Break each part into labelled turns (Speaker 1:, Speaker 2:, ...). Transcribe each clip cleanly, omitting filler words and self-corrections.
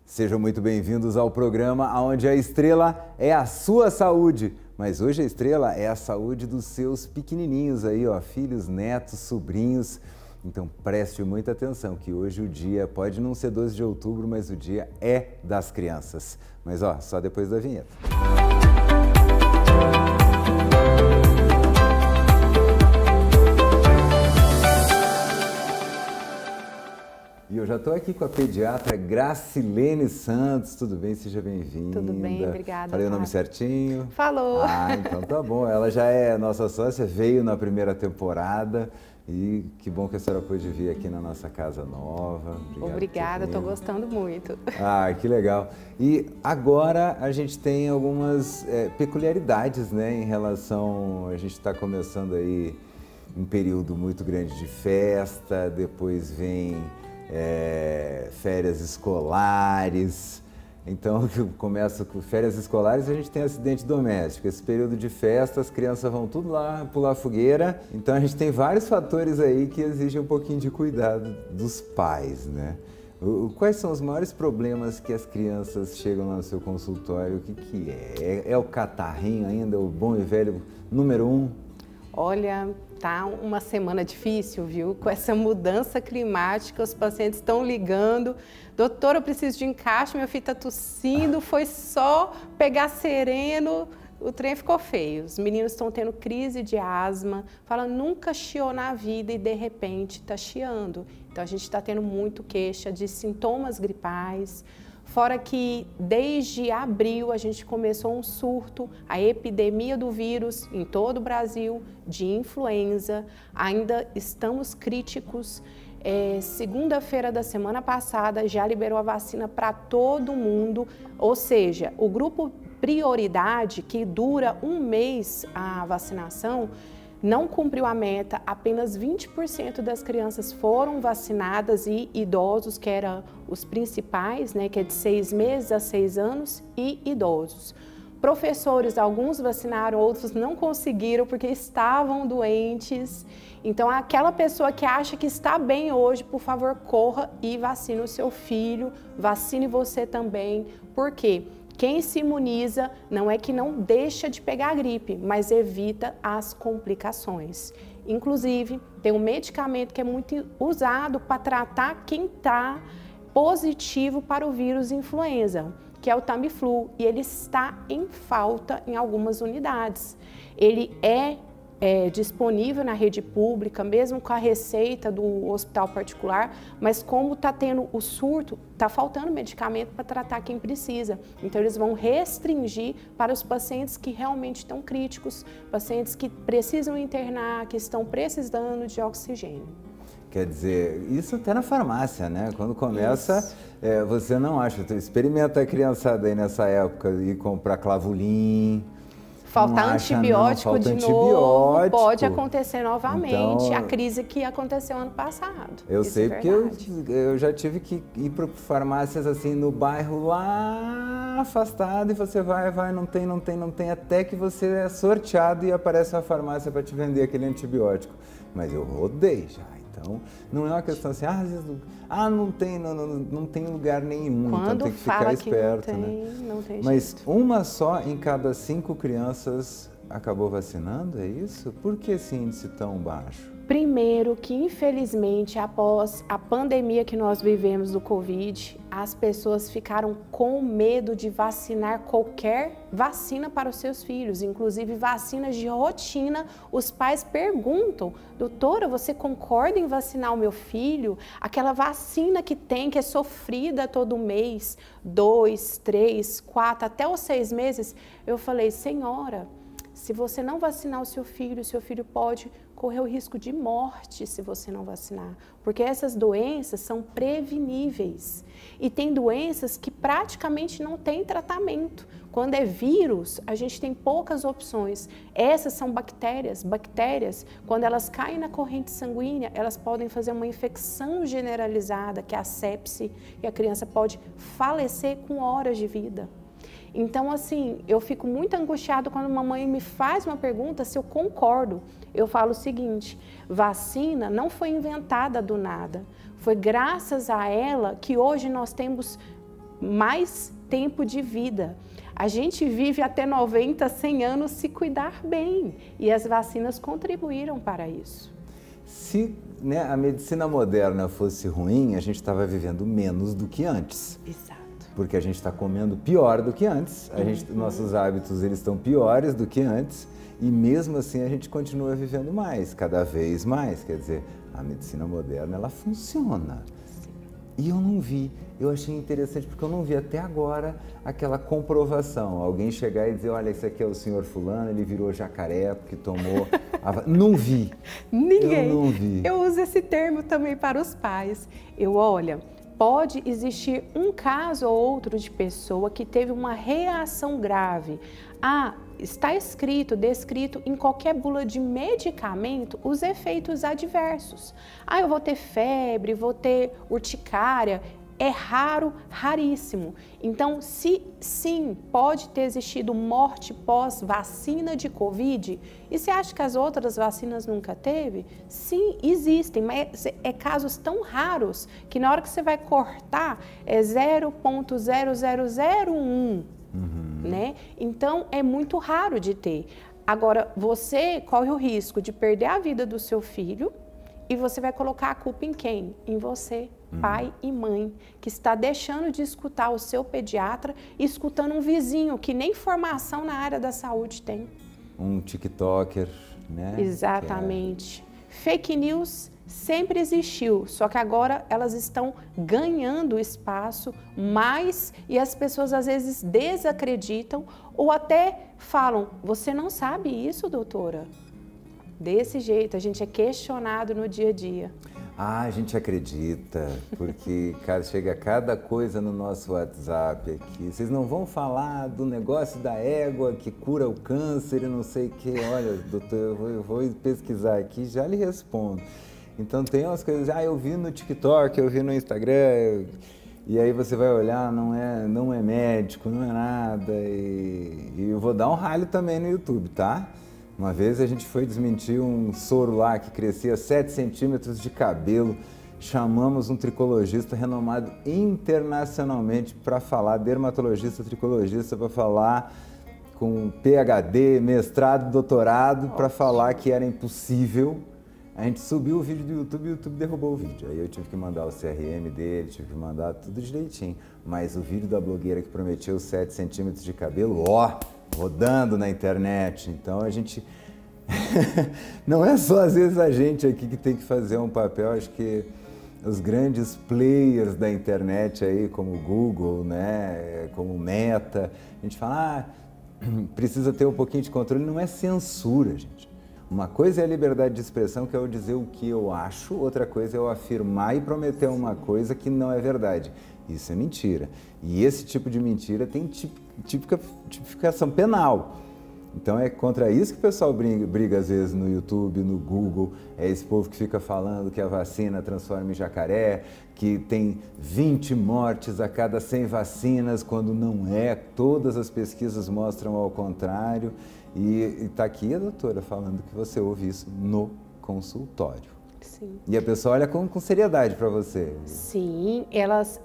Speaker 1: Sejam muito bem-vindos ao programa onde a estrela é a sua saúde. Mas hoje a estrela é a saúde dos seus pequenininhos aí, ó, filhos, netos, sobrinhos. Então preste muita atenção que hoje o dia pode não ser 12 de outubro, mas o dia é das crianças. Mas ó, só depois da vinheta. E eu já estou aqui com a pediatra Gracilene Santos. Tudo bem? Seja bem-vinda.
Speaker 2: Tudo bem, obrigada.
Speaker 1: Falei o nome certinho?
Speaker 2: Falou.
Speaker 1: Ah, então tá bom. Ela já é nossa sócia, veio na primeira temporada e que bom que a senhora pôde vir aqui na nossa casa nova.
Speaker 2: Obrigada, estou gostando muito.
Speaker 1: Ah, que legal. E agora a gente tem algumas peculiaridades, né, em relação... A gente está começando aí um período muito grande de festa, depois vem... férias escolares. Então, começa com férias escolares, a gente tem acidente doméstico. Esse período de festa, as crianças vão tudo lá pular fogueira. Então, a gente tem vários fatores aí que exigem um pouquinho de cuidado dos pais, né? Quais são os maiores problemas que as crianças chegam lá no seu consultório? O que é? É o catarrinho ainda, o bom e velho número 1?
Speaker 2: Olha, tá uma semana difícil, viu? Com essa mudança climática, os pacientes estão ligando. Doutor, eu preciso de encaixe, meu filho está tossindo, foi só pegar sereno, o trem ficou feio. Os meninos estão tendo crise de asma, fala nunca chiou na vida e de repente está chiando. Então a gente está tendo muito queixa de sintomas gripais. Fora que desde abril a gente começou um surto, a epidemia do vírus em todo o Brasil, de influenza, ainda estamos críticos. Segunda-feira da semana passada já liberou a vacina para todo mundo, ou seja, o grupo prioridade, que dura um mês a vacinação, não cumpriu a meta, apenas 20% das crianças foram vacinadas e idosos, que eram os principais, né, que é de 6 meses a 6 anos, e idosos. Professores, alguns vacinaram, outros não conseguiram porque estavam doentes. Então, aquela pessoa que acha que está bem hoje, por favor, corra e vacine o seu filho, vacine você também. Por quê? Quem se imuniza não é que não deixa de pegar a gripe, mas evita as complicações. Inclusive, tem um medicamento que é muito usado para tratar quem está positivo para o vírus influenza, que é o Tamiflu, e ele está em falta em algumas unidades. Ele é disponível na rede pública, mesmo com a receita do hospital particular, mas como está tendo o surto, está faltando medicamento para tratar quem precisa. Então eles vão restringir para os pacientes que realmente estão críticos, pacientes que precisam internar, que estão precisando de oxigênio.
Speaker 1: Quer dizer, isso até na farmácia, né? Quando começa, você não acha, experimenta a criançada aí nessa época e comprar Clavulin.
Speaker 2: Faltar antibiótico de novo, pode acontecer novamente, então, a crise que aconteceu ano passado.
Speaker 1: Eu sei porque eu já tive que ir para farmácias assim no bairro lá afastado e você vai, não tem, até que você é sorteado e aparece uma farmácia para te vender aquele antibiótico. Mas eu rodei já. Então, não é uma questão assim, às vezes, não tem lugar nenhum,
Speaker 2: quando
Speaker 1: então tem que ficar esperto,
Speaker 2: não tem
Speaker 1: Mas
Speaker 2: jeito.
Speaker 1: Uma só em cada 5 crianças acabou vacinando, é isso? Por que esse índice tão baixo?
Speaker 2: Primeiro que, infelizmente, após a pandemia que nós vivemos do Covid, as pessoas ficaram com medo de vacinar qualquer vacina para os seus filhos, inclusive vacinas de rotina. Os pais perguntam, doutora, você concorda em vacinar o meu filho? Aquela vacina que é sofrida todo mês, 2, 3, 4, até os 6 meses. Eu falei, senhora, se você não vacinar o seu filho pode correr o risco de morte se você não vacinar, porque essas doenças são preveníveis e tem doenças que praticamente não tem tratamento. Quando é vírus, a gente tem poucas opções. Essas são bactérias. Bactérias, quando elas caem na corrente sanguínea, elas podem fazer uma infecção generalizada, que é a sepse, e a criança pode falecer com horas de vida. Então, assim, eu fico muito angustiada quando uma mãe me faz uma pergunta se eu concordo. Eu falo o seguinte, vacina não foi inventada do nada. Foi graças a ela que hoje nós temos mais tempo de vida. A gente vive até 90, 100 anos se cuidar bem e as vacinas contribuíram para isso.
Speaker 1: Se, né, a medicina moderna fosse ruim, a gente estava vivendo menos do que antes.
Speaker 2: Exato.
Speaker 1: Porque a gente está comendo pior do que antes, nossos hábitos eles estão piores do que antes e mesmo assim a gente continua vivendo mais, cada vez mais. Quer dizer, a medicina moderna ela funciona. Sim. E eu não vi. Eu achei interessante porque eu não vi até agora aquela comprovação. Alguém chegar e dizer, olha, esse aqui é o senhor fulano, ele virou jacaré porque tomou... Não vi.
Speaker 2: Ninguém.
Speaker 1: Eu não vi.
Speaker 2: Eu uso esse termo também para os pais. Olha, pode existir um caso ou outro de pessoa que teve uma reação grave. Está descrito em qualquer bula de medicamento os efeitos adversos. Eu vou ter febre, vou ter urticária. É raro, raríssimo. Então, sim, pode ter existido morte pós-vacina de Covid. E você acha que as outras vacinas nunca teve? Sim, existem, mas é casos tão raros que na hora que você vai cortar é 0,0001, né? Então, é muito raro de ter. Agora, você corre o risco de perder a vida do seu filho e você vai colocar a culpa em quem? Em você. Pai e mãe, que está deixando de escutar o seu pediatra e escutando um vizinho que nem formação na área da saúde tem.
Speaker 1: Um TikToker, né?
Speaker 2: Exatamente. Fake news sempre existiu, só que agora elas estão ganhando espaço mais e as pessoas às vezes desacreditam ou até falam, você não sabe isso, doutora? Desse jeito, a gente é questionado no dia a dia.
Speaker 1: A gente acredita, porque, cara, chega cada coisa no nosso WhatsApp aqui. Vocês não vão falar do negócio da égua que cura o câncer e não sei o quê. Olha, doutor, eu vou pesquisar aqui e já lhe respondo. Então tem umas coisas, eu vi no TikTok, eu vi no Instagram, e aí você vai olhar, não é médico, não é nada. E eu vou dar um ralho também no YouTube, tá? Uma vez a gente foi desmentir um soro lá que crescia 7 centímetros de cabelo. Chamamos um tricologista renomado internacionalmente para falar, dermatologista, tricologista, para falar com PhD, mestrado, doutorado, para falar que era impossível. A gente subiu o vídeo do YouTube e o YouTube derrubou o vídeo. Aí eu tive que mandar o CRM dele, tive que mandar tudo direitinho. Mas o vídeo da blogueira que prometeu 7 centímetros de cabelo, rodando na internet. Então a gente... Não é só às vezes a gente aqui que tem que fazer um papel, acho que os grandes players da internet aí, como o Google, né, como o Meta, a gente fala, precisa ter um pouquinho de controle, não é censura, gente. Uma coisa é a liberdade de expressão, que é eu dizer o que eu acho, outra coisa é eu afirmar e prometer uma coisa que não é verdade. Isso é mentira. E esse tipo de mentira tem tipificação penal. Então é contra isso que o pessoal briga às vezes no YouTube, no Google. É esse povo que fica falando que a vacina transforma em jacaré, que tem 20 mortes a cada 100 vacinas, quando não é. Todas as pesquisas mostram ao contrário. E está aqui a doutora falando que você ouve isso no consultório.
Speaker 2: Sim.
Speaker 1: E a pessoa olha com seriedade para você.
Speaker 2: Sim,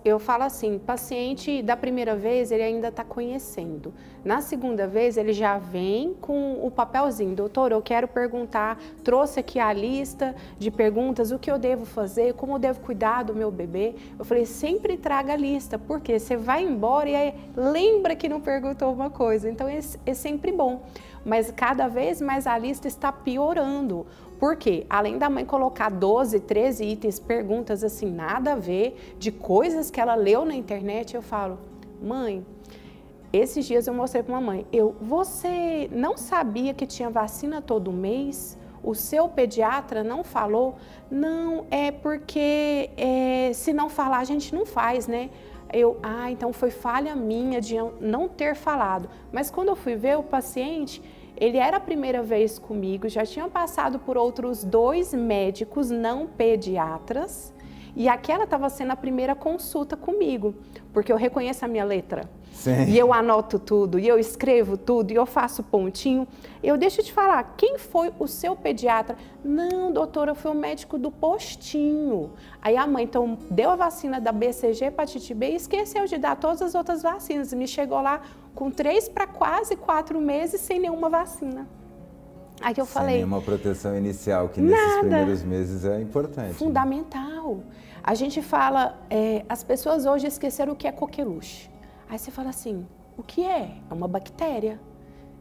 Speaker 2: eu falo assim, paciente da primeira vez ele ainda está conhecendo. Na segunda vez ele já vem com o papelzinho, doutor, eu quero perguntar, trouxe aqui a lista de perguntas, o que eu devo fazer, como eu devo cuidar do meu bebê. Eu falei, sempre traga a lista, porque você vai embora e aí lembra que não perguntou uma coisa, então é sempre bom. Mas cada vez mais a lista está piorando. Por quê? Além da mãe colocar 12, 13 itens, perguntas assim, nada a ver, de coisas que ela leu na internet, eu falo, mãe, esses dias eu mostrei para uma mãe, você não sabia que tinha vacina todo mês? O seu pediatra não falou? Não, é porque se não falar a gente não faz, né? Então foi falha minha de não ter falado. Mas quando eu fui ver o paciente, ele era a primeira vez comigo, já tinha passado por outros 2 médicos não pediatras E aquela estava sendo a primeira consulta comigo, porque eu reconheço a minha letra.
Speaker 1: Sim.
Speaker 2: E eu anoto tudo, e eu escrevo tudo, e eu faço pontinho. Deixa eu te falar, quem foi o seu pediatra? Não, doutora, foi o médico do postinho. Aí a mãe, então, deu a vacina da BCG, hepatite B, e esqueceu de dar todas as outras vacinas. E me chegou lá com 3 para quase 4 meses sem nenhuma vacina. Aí eu falei...
Speaker 1: Sem nenhuma proteção inicial, que nesses primeiros meses é importante.
Speaker 2: Fundamental. Né? A gente fala, as pessoas hoje esqueceram o que é coqueluche. Aí você fala assim, o que é? É uma bactéria.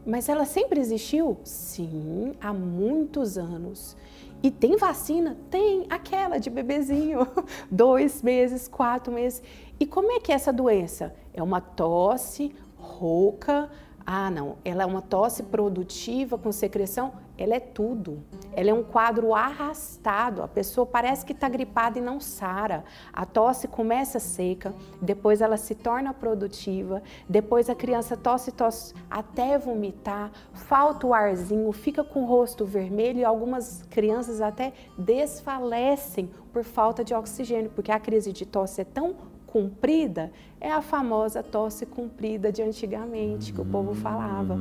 Speaker 2: Mas ela sempre existiu? Sim, há muitos anos. E tem vacina? Tem, aquela de bebezinho, 2 meses, 4 meses. E como é que é essa doença? É uma tosse rouca. Ah, não, ela é uma tosse produtiva com secreção? Ela é tudo. Ela é um quadro arrastado. A pessoa parece que está gripada e não sara. A tosse começa seca, depois ela se torna produtiva, depois a criança tosse até vomitar, falta o arzinho, fica com o rosto vermelho e algumas crianças até desfalecem por falta de oxigênio, porque a crise de tosse é tão comprida, é a famosa tosse comprida de antigamente, que o povo falava.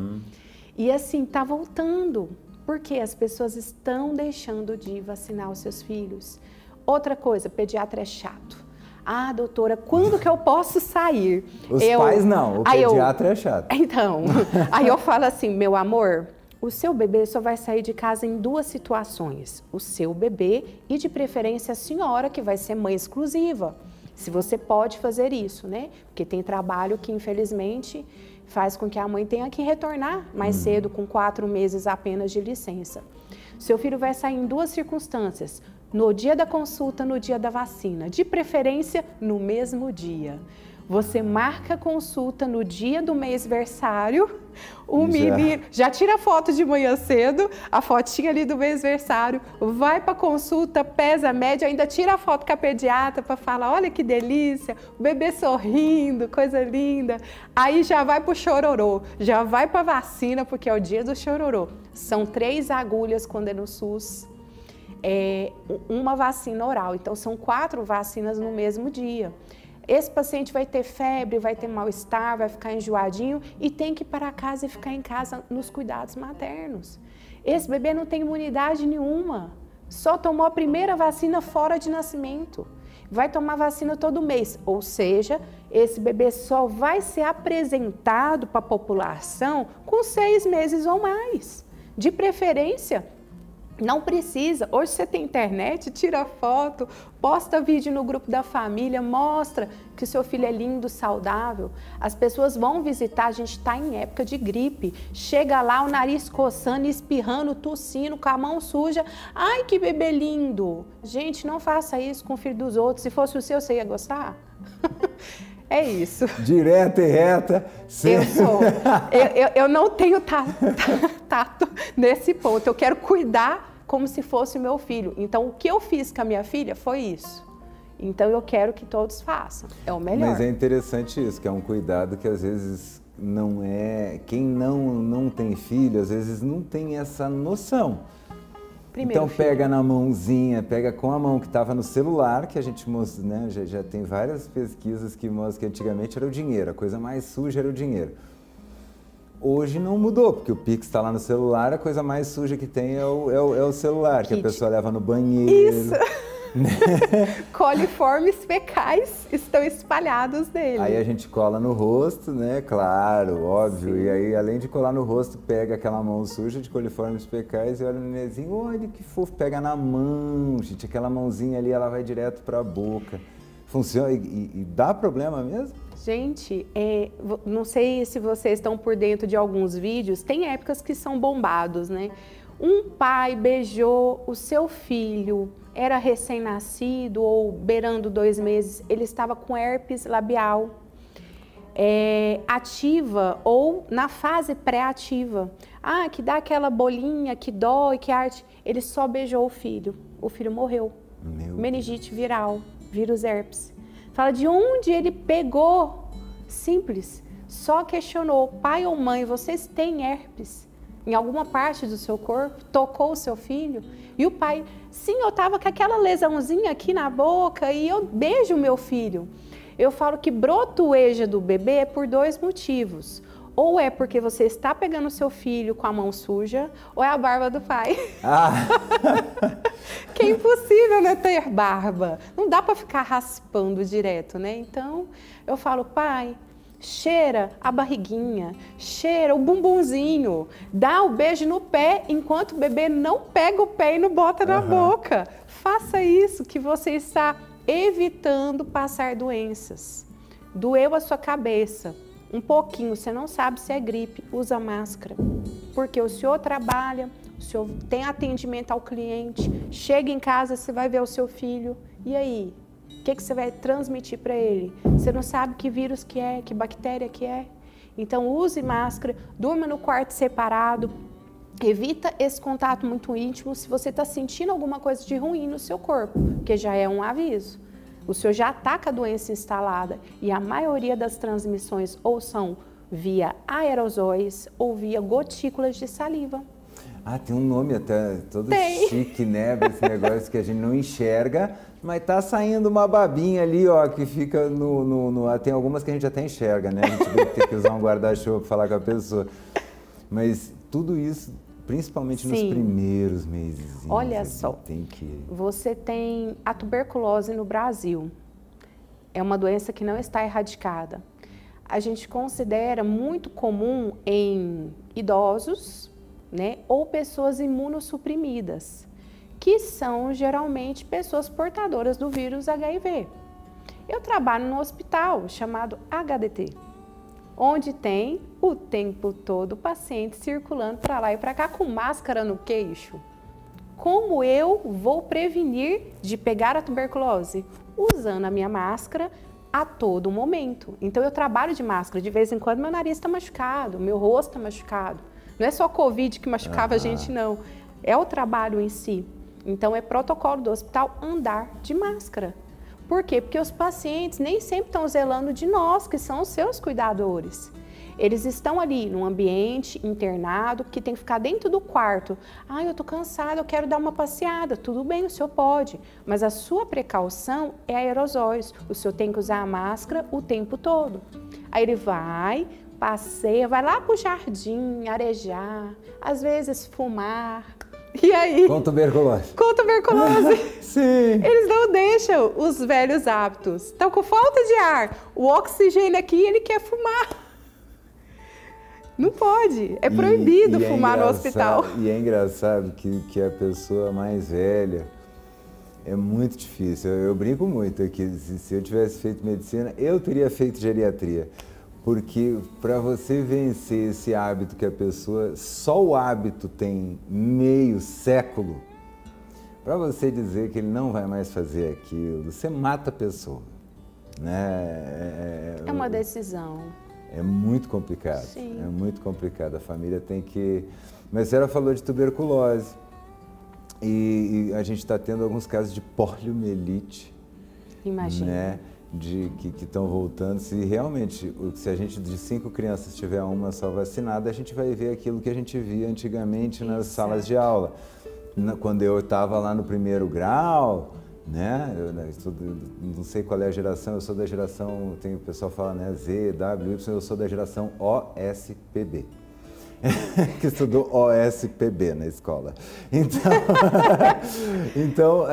Speaker 2: E assim, está voltando, porque as pessoas estão deixando de vacinar os seus filhos. Outra coisa, pediatra é chato. Ah, doutora, quando que eu posso sair?
Speaker 1: Os pais não, o pediatra é chato.
Speaker 2: Então, aí eu falo assim, meu amor, o seu bebê só vai sair de casa em 2 situações. O seu bebê e, de preferência, a senhora, que vai ser mãe exclusiva. Se você pode fazer isso, né? Porque tem trabalho que, infelizmente, faz com que a mãe tenha que retornar mais cedo, com 4 meses apenas de licença. Seu filho vai sair em 2 circunstâncias, no dia da consulta, no dia da vacina, de preferência no mesmo dia. Você marca a consulta no dia do mêsversário, o menino já tira a foto de manhã cedo, a fotinha ali do mêsversário, vai para a consulta, pesa a média, ainda tira a foto com a pediatra para falar, olha que delícia, o bebê sorrindo, coisa linda. Aí já vai para o chororô, já vai para a vacina, porque é o dia do chororô. São 3 agulhas quando é no SUS, uma vacina oral, então são 4 vacinas no mesmo dia. Esse paciente vai ter febre, vai ter mal-estar, vai ficar enjoadinho e tem que ir para casa e ficar em casa nos cuidados maternos. Esse bebê não tem imunidade nenhuma, só tomou a primeira vacina fora de nascimento. Vai tomar vacina todo mês, ou seja, esse bebê só vai ser apresentado para a população com 6 meses ou mais. De preferência, não precisa. Hoje você tem internet, tira foto, posta vídeo no grupo da família, mostra que o seu filho é lindo, saudável. As pessoas vão visitar, a gente está em época de gripe. Chega lá, o nariz coçando, espirrando, tossindo, com a mão suja. Ai, que bebê lindo! Gente, não faça isso com o filho dos outros. Se fosse o seu, você ia gostar? É isso.
Speaker 1: Direta e reta.
Speaker 2: Eu não tenho tato nesse ponto. Eu quero cuidar como se fosse o meu filho. Então, o que eu fiz com a minha filha foi isso. Então, eu quero que todos façam. É o melhor.
Speaker 1: Mas é interessante isso, que é um cuidado que às vezes não é... Quem não tem filho, às vezes não tem essa noção. Então pega na mãozinha, pega com a mão que estava no celular, que a gente mostra, né? Já tem várias pesquisas que mostram que antigamente era o dinheiro, a coisa mais suja era o dinheiro. Hoje não mudou, porque o Pix está lá no celular, a coisa mais suja que tem é o celular, que a pessoa leva no banheiro.
Speaker 2: Isso! Coliformes fecais estão espalhados nele.
Speaker 1: Aí a gente cola no rosto, né? Claro, óbvio. Sim. E aí, além de colar no rosto, pega aquela mão suja de coliformes fecais e olha no nenenzinho, olha que fofo, pega na mão, gente, aquela mãozinha ali, ela vai direto para a boca. Funciona e dá problema mesmo?
Speaker 2: Gente, não sei se vocês estão por dentro de alguns vídeos, tem épocas que são bombados, né? Um pai beijou o seu filho, era recém-nascido ou beirando 2 meses, ele estava com herpes labial ativa ou na fase pré-ativa. Ah, que dá aquela bolinha, que dói, que arte. Ele só beijou o filho morreu. Meningite viral, vírus herpes. Fala de onde ele pegou, simples, só questionou, pai ou mãe, vocês têm herpes? em alguma parte do seu corpo, tocou o seu filho, e o pai, sim, eu estava com aquela lesãozinha aqui na boca e eu beijo o meu filho. Eu falo que brotoeja do bebê é por 2 motivos. Ou é porque você está pegando o seu filho com a mão suja, ou é a barba do pai. Que é impossível, né, ter barba. Não dá para ficar raspando direto, né? Então, eu falo, pai, cheira a barriguinha, cheira o bumbumzinho, dá o beijo no pé, enquanto o bebê não pega o pé e não bota na boca. Faça isso, que você está evitando passar doenças. Doeu a sua cabeça um pouquinho, você não sabe se é gripe, usa máscara. Porque o senhor trabalha, o senhor tem atendimento ao cliente, chega em casa, você vai ver o seu filho, e aí? O que você vai transmitir para ele? Você não sabe que vírus que é, que bactéria que é. Então use máscara, durma no quarto separado, evita esse contato muito íntimo se você está sentindo alguma coisa de ruim no seu corpo, porque já é um aviso. O senhor já está com a doença instalada e a maioria das transmissões ou são via aerosóis ou via gotículas de saliva.
Speaker 1: Tem um nome até todo chique, né? Esse negócio que a gente não enxerga, mas tá saindo uma babinha ali, ó, que fica tem algumas que a gente até enxerga, né? A gente vai ter que usar um guarda-chuva para falar com a pessoa. Mas tudo isso, principalmente nos primeiros meses.
Speaker 2: Olha só, você tem a tuberculose no Brasil. É uma doença que não está erradicada. A gente considera muito comum em idosos, né, ou pessoas imunossuprimidas, que são geralmente pessoas portadoras do vírus HIV. Eu trabalho num hospital chamado HDT, onde tem o tempo todo paciente circulando para lá e para cá com máscara no queixo. Como eu vou prevenir de pegar a tuberculose? Usando a minha máscara a todo momento. Então eu trabalho de máscara, de vez em quando meu nariz está machucado, meu rosto está machucado. Não é só Covid que machucava a gente, não. É o trabalho em si. Então, é protocolo do hospital andar de máscara. Por quê? Porque os pacientes nem sempre estão zelando de nós, que são os seus cuidadores. Eles estão ali num ambiente internado, que tem que ficar dentro do quarto. Eu tô cansado, eu quero dar uma passeada. Tudo bem, o senhor pode. Mas a sua precaução é aerosóis. O senhor tem que usar a máscara o tempo todo. Aí ele vai, passeia, vai lá pro jardim, arejar, às vezes fumar. E aí?
Speaker 1: Com tuberculose.
Speaker 2: Com tuberculose.
Speaker 1: Sim.
Speaker 2: Eles não deixam os velhos hábitos. Estão com falta de ar. O oxigênio aqui, ele quer fumar. Não pode. É proibido fumar no hospital.
Speaker 1: E é engraçado que a pessoa mais velha é muito difícil. Eu brinco muito aqui. Se eu tivesse feito medicina, eu teria feito geriatria. Porque para você vencer esse hábito que a pessoa, só o hábito tem meio século, para você dizer que ele não vai mais fazer aquilo, você mata a pessoa, né?
Speaker 2: É uma decisão.
Speaker 1: É muito complicado.
Speaker 2: Sim.
Speaker 1: É muito complicado. A família tem que... Mas a senhora falou de tuberculose e a gente está tendo alguns casos de poliomielite.
Speaker 2: Imagina.
Speaker 1: Né? Que estão voltando. Se realmente, se a gente de 5 crianças tiver uma só vacinada, a gente vai ver aquilo que a gente via antigamente nas salas de aula. Quando eu estava lá no 1º grau, né? Não sei qual é a geração, eu sou da geração, tem o pessoal fala, né? Z, W, Y, eu sou da geração OSPB. Que estudou OSPB na escola. Então,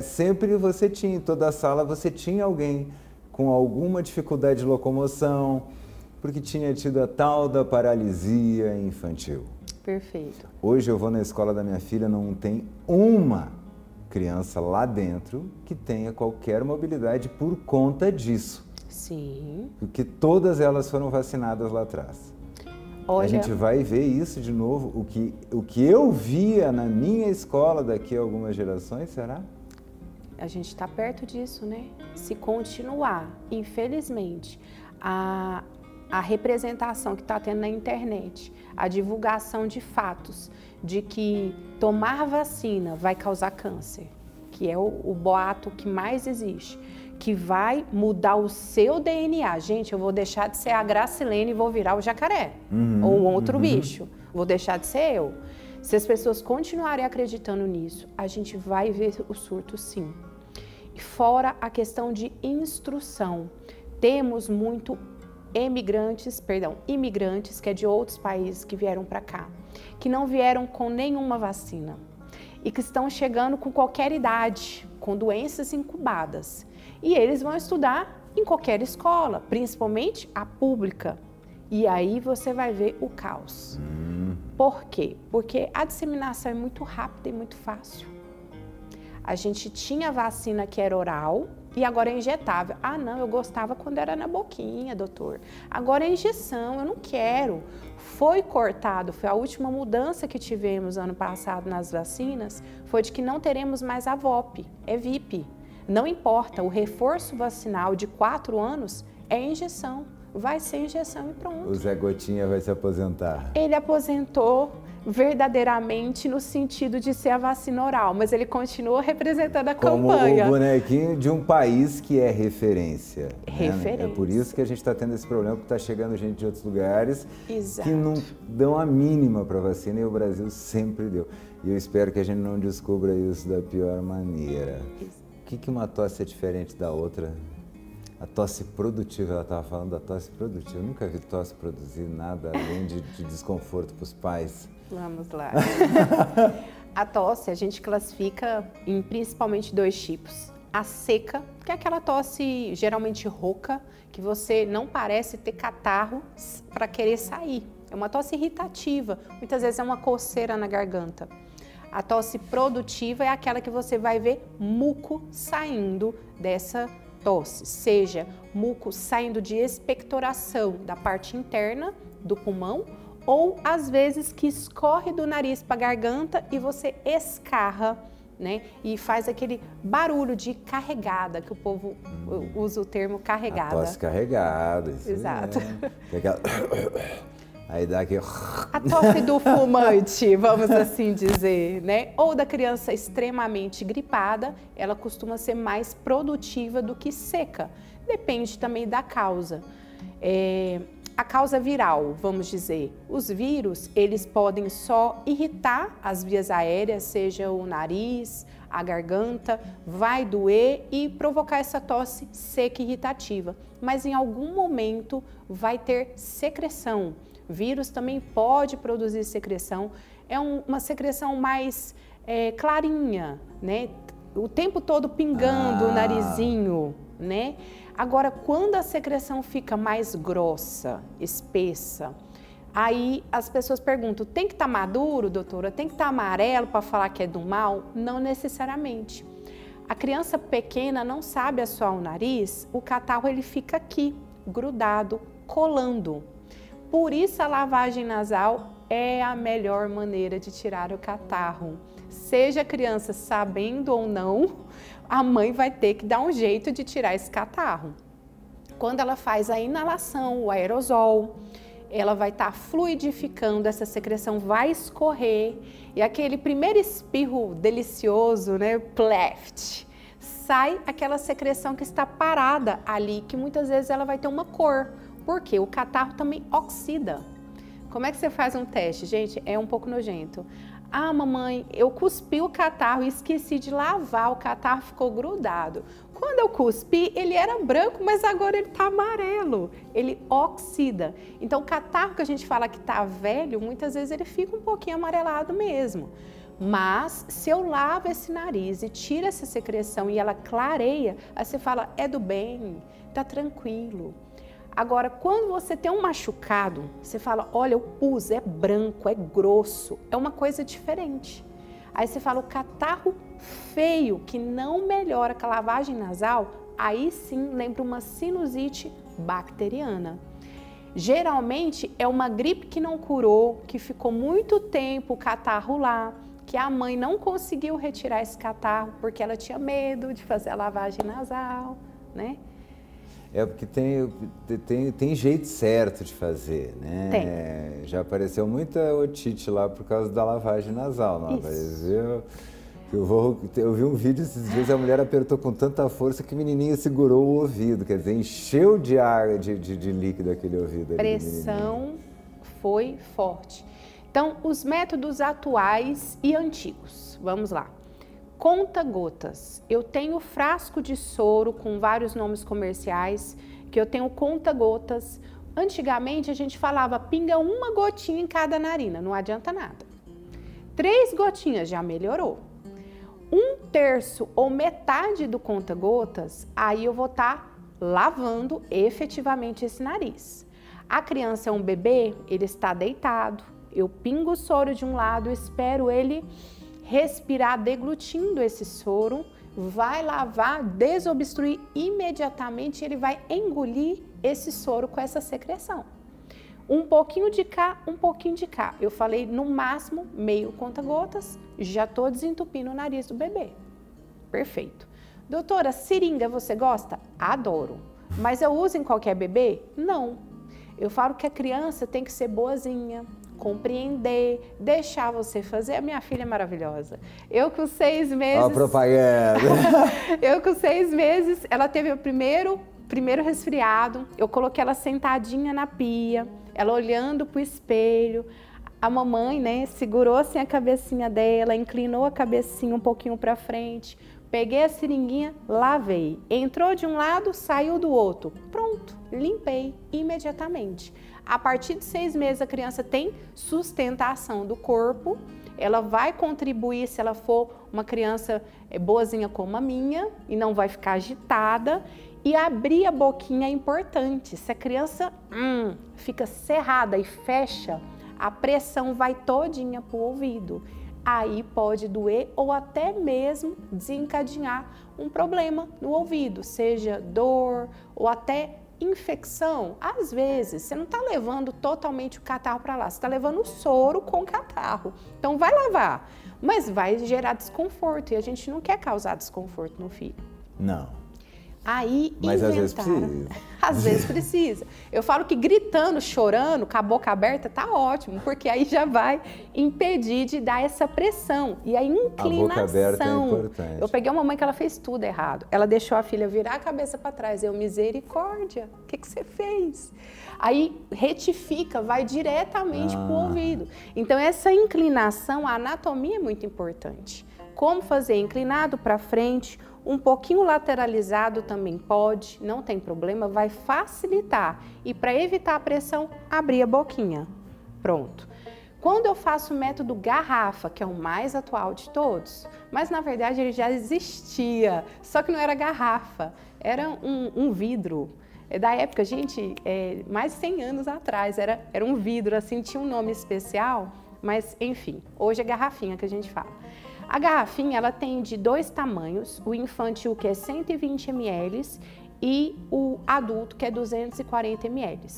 Speaker 1: sempre você tinha, em toda a sala, você tinha alguém com alguma dificuldade de locomoção, porque tinha tido a tal da paralisia infantil.
Speaker 2: Perfeito.
Speaker 1: Hoje eu vou na escola da minha filha, não tem uma criança lá dentro que tenha qualquer mobilidade por conta disso.
Speaker 2: Sim.
Speaker 1: Porque todas elas foram vacinadas lá atrás.
Speaker 2: Olha,
Speaker 1: a gente vai ver isso de novo, o que eu via na minha escola daqui a algumas gerações, será?
Speaker 2: A gente está perto disso, né? Se continuar, infelizmente, a representação que está tendo na internet, a divulgação de fatos de que tomar vacina vai causar câncer, que é o boato que mais existe, que vai mudar o seu DNA. Gente, eu vou deixar de ser a Gracilene e vou virar o jacaré, ou um outro bicho. vou deixar de ser eu. Se as pessoas continuarem acreditando nisso, a gente vai ver o surto sim. E fora a questão de instrução, temos muito imigrantes, que é de outros países que vieram para cá, que não vieram com nenhuma vacina e que estão chegando com qualquer idade, com doenças incubadas. E eles vão estudar em qualquer escola, principalmente a pública. E aí você vai ver o caos. Por quê? Porque a disseminação é muito rápida e muito fácil. A gente tinha vacina que era oral e agora é injetável. Ah, não, eu gostava quando era na boquinha, doutor. Agora é injeção, eu não quero. Foi cortado, foi a última mudança que tivemos ano passado nas vacinas, foi de que não teremos mais a VOP, é VIP. Não importa, o reforço vacinal de 4 anos é injeção. Vai ser injeção e pronto.
Speaker 1: O Zé Gotinha vai se aposentar.
Speaker 2: Ele aposentou verdadeiramente no sentido de ser a vacina oral, mas ele continua representando a campanha.
Speaker 1: Como o bonequinho de um país que é referência.
Speaker 2: Referência.
Speaker 1: Né? É por isso que a gente está tendo esse problema, porque está chegando gente de outros lugares
Speaker 2: Exato.
Speaker 1: Que não dão a mínima para a vacina e o Brasil sempre deu. E eu espero que a gente não descubra isso da pior maneira. O que uma tosse é diferente da outra? A tosse produtiva, ela estava falando da tosse produtiva. Eu nunca vi tosse produzir nada além de desconforto para os pais.
Speaker 2: Vamos lá. A tosse a gente classifica em principalmente 2 tipos. A seca, que é aquela tosse geralmente rouca, que você não parece ter catarro para querer sair. É uma tosse irritativa, muitas vezes é uma coceira na garganta. A tosse produtiva é aquela que você vai ver muco saindo dessa tosse, seja muco saindo de expectoração da parte interna do pulmão ou às vezes que escorre do nariz para a garganta e você escarra, né? E faz aquele barulho de carregada, que o povo usa o termo carregada.
Speaker 1: A tosse carregada. Isso.
Speaker 2: Exato.
Speaker 1: Aí dá aqui...
Speaker 2: A tosse do fumante, vamos assim dizer, né? Ou da criança extremamente gripada, ela costuma ser mais produtiva do que seca. Depende também da causa. A causa viral, vamos dizer, os vírus, eles podem só irritar as vias aéreas, seja o nariz, a garganta, vai doer e provocar essa tosse seca e irritativa. Mas em algum momento vai ter secreção. Vírus também pode produzir secreção, é uma secreção mais clarinha, né? O tempo todo pingando o narizinho, né? Agora, quando a secreção fica mais grossa, espessa, aí as pessoas perguntam, tem que estar maduro, doutora? Tem que estar amarelo para falar que é do mal? Não necessariamente. A criança pequena não sabe assoar o nariz, o catarro ele fica aqui, grudado, colando. Por isso a lavagem nasal é a melhor maneira de tirar o catarro. Seja a criança sabendo ou não, a mãe vai ter que dar um jeito de tirar esse catarro. Quando ela faz a inalação, o aerosol, ela vai estar fluidificando, essa secreção vai escorrer e aquele primeiro espirro delicioso, né, pleft, sai aquela secreção que está parada ali, que muitas vezes ela vai ter uma cor. Porque o catarro também oxida. Como é que você faz um teste? Gente, é um pouco nojento. Ah, mamãe, eu cuspi o catarro e esqueci de lavar, o catarro ficou grudado. Quando eu cuspi, ele era branco, mas agora ele está amarelo. Ele oxida. Então, o catarro que a gente fala que está velho, muitas vezes ele fica um pouquinho amarelado mesmo. Mas, se eu lavo esse nariz e tiro essa secreção e ela clareia, aí você fala, é do bem, tá tranquilo. Agora, quando você tem um machucado, você fala, olha, o pus é branco, é grosso, é uma coisa diferente. Aí você fala, o catarro feio, que não melhora com a lavagem nasal, aí sim lembra uma sinusite bacteriana. Geralmente é uma gripe que não curou, que ficou muito tempo o catarro lá, que a mãe não conseguiu retirar esse catarro porque ela tinha medo de fazer a lavagem nasal, né?
Speaker 1: É porque tem jeito certo de fazer, né?
Speaker 2: Tem.
Speaker 1: Já apareceu muita otite lá por causa da lavagem nasal, não apareceu? Eu vi um vídeo esses dias, a mulher apertou com tanta força que o menininho segurou o ouvido, quer dizer, encheu de água, de líquido aquele ouvido.
Speaker 2: A pressão foi forte. Então, os métodos atuais e antigos. Vamos lá. Conta-gotas. Eu tenho frasco de soro com vários nomes comerciais, que eu tenho conta-gotas. Antigamente a gente falava, pinga uma gotinha em cada narina, não adianta nada. 3 gotinhas já melhorou. 1/3 ou metade do conta-gotas, aí eu vou estar lavando efetivamente esse nariz. A criança é um bebê, ele está deitado, eu pingo o soro de um lado, espero ele respirar deglutindo esse soro, vai lavar, desobstruir imediatamente, ele vai engolir esse soro com essa secreção. Um pouquinho de cá, um pouquinho de cá. Eu falei no máximo meio conta-gotas, já estou desentupindo o nariz do bebê. Perfeito. Doutora, seringa você gosta? Adoro. Mas eu uso em qualquer bebê? Não. Eu falo que a criança tem que ser boazinha, compreender, deixar você fazer. A minha filha é maravilhosa. Eu com 6 meses...
Speaker 1: Ó a propaganda!
Speaker 2: Eu com 6 meses, ela teve o primeiro resfriado, eu coloquei ela sentadinha na pia, ela olhando para o espelho. A mamãe, né, segurou assim a cabecinha dela, inclinou a cabecinha um pouquinho para frente, peguei a seringuinha, lavei. Entrou de um lado, saiu do outro. Pronto, limpei imediatamente. A partir de 6 meses, a criança tem sustentação do corpo, ela vai contribuir se ela for uma criança boazinha como a minha e não vai ficar agitada. E abrir a boquinha é importante. Se a criança fica cerrada e fecha, a pressão vai todinha para o ouvido. Aí pode doer ou até mesmo desencadear um problema no ouvido, seja dor ou até infecção. Às vezes, você não está levando totalmente o catarro para lá, você está levando o soro com catarro. Então vai lavar, mas vai gerar desconforto e a gente não quer causar desconforto no filho.
Speaker 1: Não.
Speaker 2: Aí
Speaker 1: mas
Speaker 2: inventaram.
Speaker 1: às vezes precisa.
Speaker 2: Às vezes precisa. Eu falo que gritando, chorando, com a boca aberta, tá ótimo, porque aí já vai impedir de dar essa pressão. E a inclinação.
Speaker 1: A boca aberta é importante.
Speaker 2: Eu peguei uma mãe que ela fez tudo errado. Ela deixou a filha virar a cabeça para trás. Eu, misericórdia, o que você fez? Aí retifica, vai diretamente para o ouvido. Então essa inclinação, a anatomia é muito importante. Como fazer? Inclinado para frente, um pouquinho lateralizado também pode, não tem problema, vai facilitar. E para evitar a pressão, abrir a boquinha. Pronto. Quando eu faço o método garrafa, que é o mais atual de todos, mas na verdade ele já existia, só que não era garrafa, era um vidro. É da época, gente, mais de 100 anos atrás, era um vidro, assim, tinha um nome especial, mas enfim, hoje é garrafinha que a gente fala. A garrafinha, ela tem de 2 tamanhos, o infantil que é 120 ml e o adulto que é 240 ml.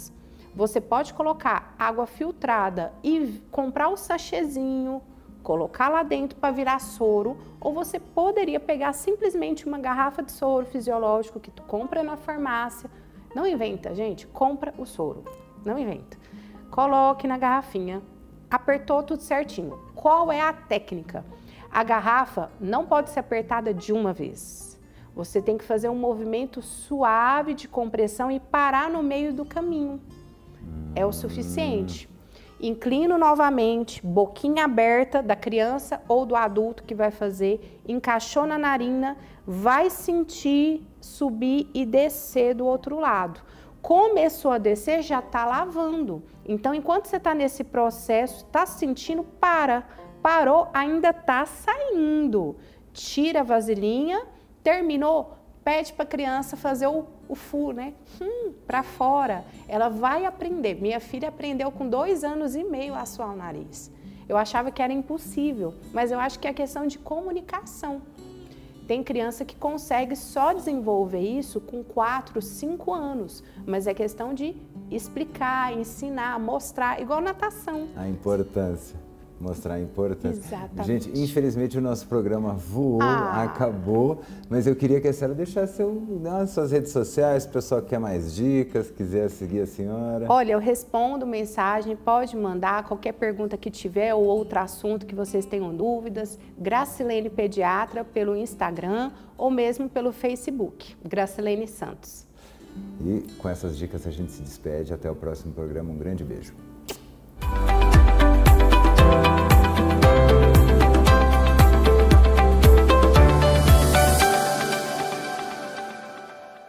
Speaker 2: Você pode colocar água filtrada e comprar o sachêzinho, colocar lá dentro para virar soro, ou você poderia pegar simplesmente uma garrafa de soro fisiológico que tu compra na farmácia. Não inventa, gente, compra o soro, não inventa. Coloque na garrafinha, apertou tudo certinho. Qual é a técnica? A garrafa não pode ser apertada de uma vez. Você tem que fazer um movimento suave de compressão e parar no meio do caminho. É o suficiente. Inclino novamente, boquinha aberta da criança ou do adulto que vai fazer, encaixou na narina, vai sentir subir e descer do outro lado. Começou a descer, já está lavando. Então, enquanto você está nesse processo, está sentindo, para. Parou, ainda está saindo. Tira a vasilhinha, terminou, pede para a criança fazer o full, né? Para fora. Ela vai aprender. Minha filha aprendeu com 2 anos e meio a suar o nariz. Eu achava que era impossível, mas eu acho que é questão de comunicação. Tem criança que consegue só desenvolver isso com 4, 5 anos, mas é questão de explicar, ensinar, mostrar, igual natação.
Speaker 1: A importância. Mostrar a importância.
Speaker 2: Exatamente.
Speaker 1: Gente, infelizmente o nosso programa voou, acabou, mas eu queria que a senhora deixasse nas suas redes sociais, se o pessoal quer mais dicas, quiser seguir a senhora.
Speaker 2: Olha, eu respondo mensagem, pode mandar qualquer pergunta que tiver ou outro assunto que vocês tenham dúvidas, Gracilene Pediatra pelo Instagram ou mesmo pelo Facebook, Gracilene Santos.
Speaker 1: E com essas dicas a gente se despede, até o próximo programa, um grande beijo.